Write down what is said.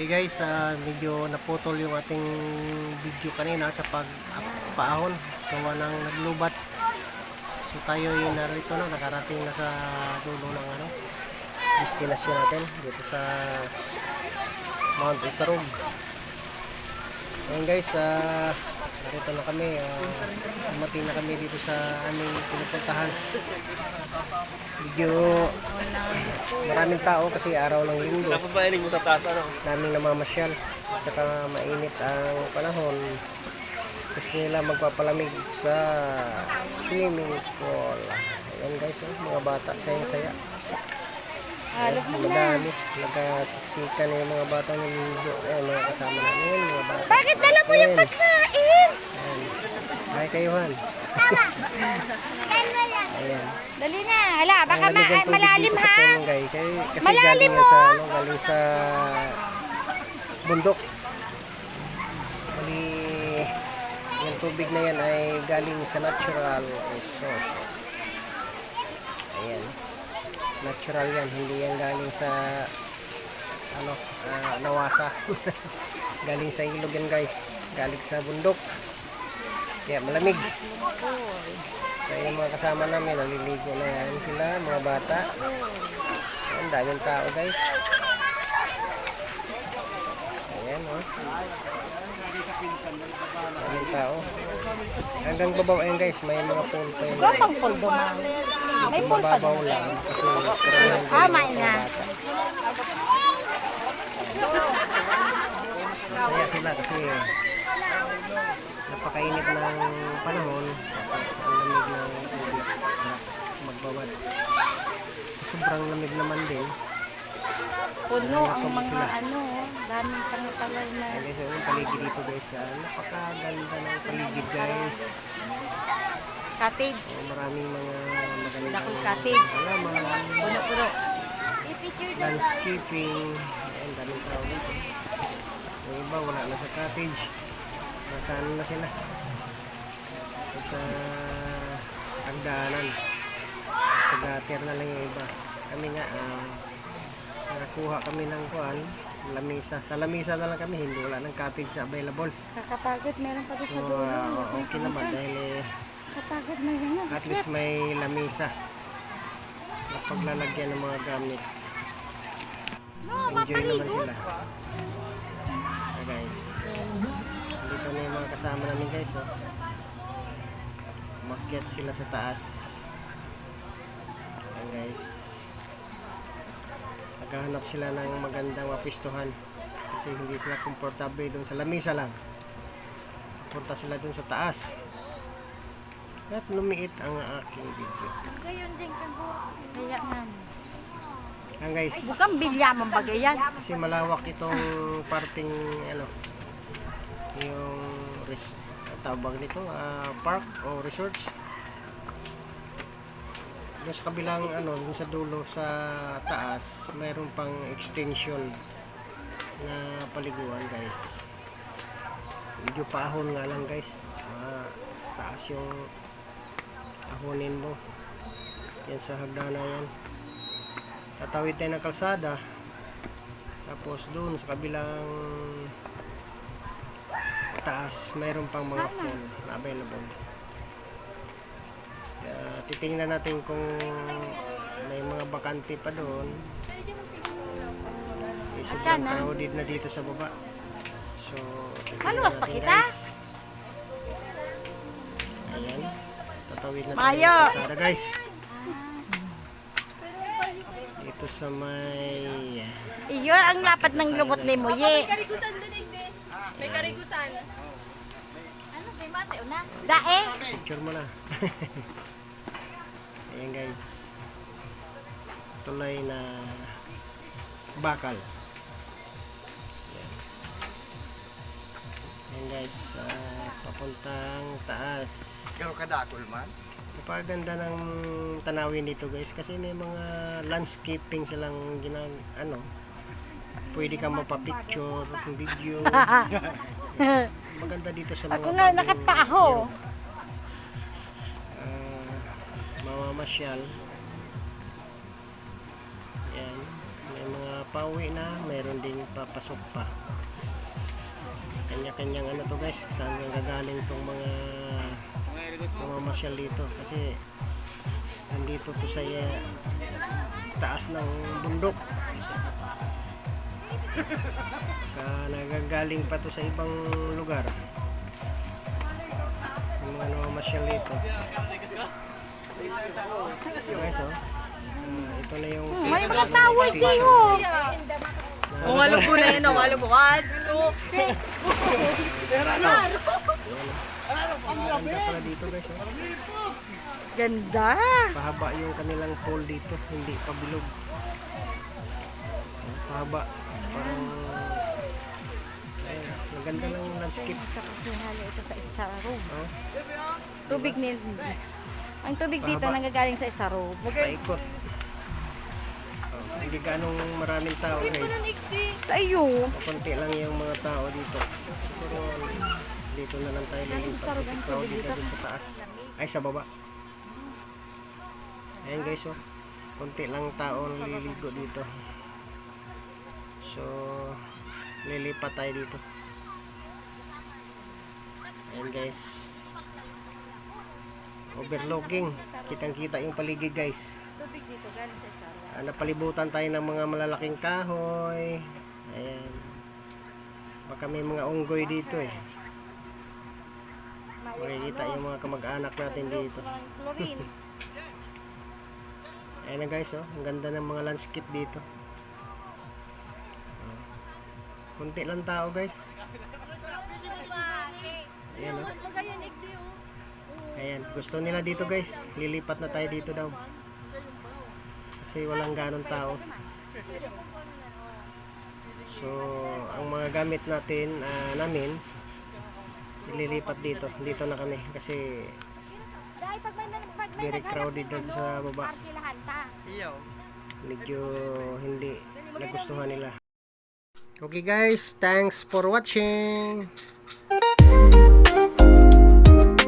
guys, medyo naputol yung ating video kanina sa pagpaahon gawa ng naglubat. So tayo ay narito na, nakarating na sa dulo ng destinasyon natin dito sa Mount Itarog. Ngayon guys, narito na kami, dumating na kami dito sa aming pinupuntahan. Medyo maraming tao kasi araw ng linggo. Tapos ba mo sa taas Daming namamasyal. Saka mainit ang panahon. Gusto nila magpapalamig sa swimming pool. Ayan guys, mga bata sayang-saya. Madami. Nagasiksikan yung mga bata ng linggo. Ayan, mga kasama namin, mga bata. Bakit dala mo yung pagkain? Ayan. Hi kayo, Han. Ayan. Dali na. Hala, baka malalim ha. Kasi Malalim galing mo. sa, galing sa bundok. Bali, yung tubig na yan ay galing sa natural resources. Ayan. Natural yan, hindi yan galing sa nawasa. Galing sa ilog yan guys. Galing sa bundok. Kaya malamig. Kaya yung mga kasama namin, naliligo na yan sila, mga bata. Ayan, daming tao guys. Ayan, daming tao. Hanggang babaw ayan guys, may mga pool pa yun. Gapang pool duman. May pool pa Mababaw doon. lang. Kasi May na. masaya sila kasi napakainit ng panahon. Tapos ang lamig ng tubig. Sarap magbawad. Sobrang lamig naman din. Puno ang mga daming pangapalay na. Ayan guys, yung paligid dito guys. Napakaganda ng paligid guys. Cottage. So, maraming mga magandang Dakong cottage. halaman, Puno-puno. landscaping. Ayan, daming tao guys. Yung iba wala na sa cottage. Nasaan na sila? Sa hagdanan. Sa gutter na lang yung iba. Kami nga, nakakuha kami ng lamisa. Sa lamisa na lang kami, hindi wala ng cottage na available. Kakapagod, meron pa doon So, sa dulo. okay naman dahil Kakapagod na yan. at least may lamisa na paglalagyan ng mga gamit. Enjoy naman sila. Guys, dito na yung mga kasama namin guys. Umakyat sila sa taas. Ayan guys, naghahanap sila ng magandang mapistuhan kasi hindi sila komportable dun sa lamisa lang. Punta sila dun sa taas at lumiit ang aking video. Gayon din kago. Kaya nga. Ayan guys, Bukang bilya mong bagayan. kasi malawak itong parting yung tawag nito park o resorts. Doon sa kabilang doon sa dulo sa taas mayroon pang extension na paliguan guys. Medyo paahon nga lang guys. Taas yung ahonin mo. Yan sa hagdanan yan. Tatawid tayo ng kalsada. Tapos doon sa kabilang taas mayroon pang mga pool na available. Titingnan natin kung may mga bakante pa doon. Sobrang crowded na dito sa baba. So, Maluwas pa natin, kita? guys. Ayan. Tatawid na tayo Mayo! ng kalsada guys. Dito sa may Iyo ang lapat ng lubot ni Muye. May karigusan din hindi. May karigusan. Ano kay mate una? Dae. picture mo na. Ayan guys, tulay na bakal. Ayan guys, papuntang taas. Pero kadakol man. Napaganda ng tanawin dito guys kasi may mga landscaping silang pwede kang mapapicture, video. Maganda dito sa mga Ako nga nakapaaho. mamamasyal. Yan, may mga pauwi na, meron ding papasok pa. Kanya-kanyang ano to guys, saan nga gagaling tong mga masyal dito kasi nandito to sa taas ng bundok. Nagagaling pa to sa ibang lugar. Yung mga namamasyal dito. Guys, oh. Ito na yung May mga tao dito. O nga po na yun, o nga po. ganda pala dito guys, oh. Ganda. Pahaba yung kanilang pole dito, hindi pabilog. Pahaba. Parang maganda ng landscape. Kasi halo ito sa isa room. Oh, Tubig ni ang tubig dito Pahaba. nanggagaling sa isa room. paikot. Hindi ganong maraming tao guys. Ayo. Konti lang yung mga tao dito. Siguro dito na lang tayo lilipat. Kasi crowd dito dun sa taas. Ay, sa baba. Ayan guys, oh. Konti lang tao ang liligo dito. So, lilipat tayo dito. Ayan guys. Overlooking. Kitang-kita yung paligid guys. Tubig dito galing sa isa room. Napalibutan tayo ng mga malalaking kahoy. Ayan. Baka may mga unggoy dito eh. Makikita yung mga kamag-anak natin dito. Chlorine. Ayan na guys, oh. Ang ganda ng mga landscape dito. Kunti lang tao guys. Ayan, oh. Ayan. Gusto nila dito guys. Lilipat na tayo dito daw. Kasi walang ganong tao. So, ang mga gamit natin, namin, ililipat dito. Dito na kami. Kasi Dahil pag may very crowded doon sa baba. parkilahan ta. Medyo hindi nagustuhan nila. Okay guys, thanks for watching.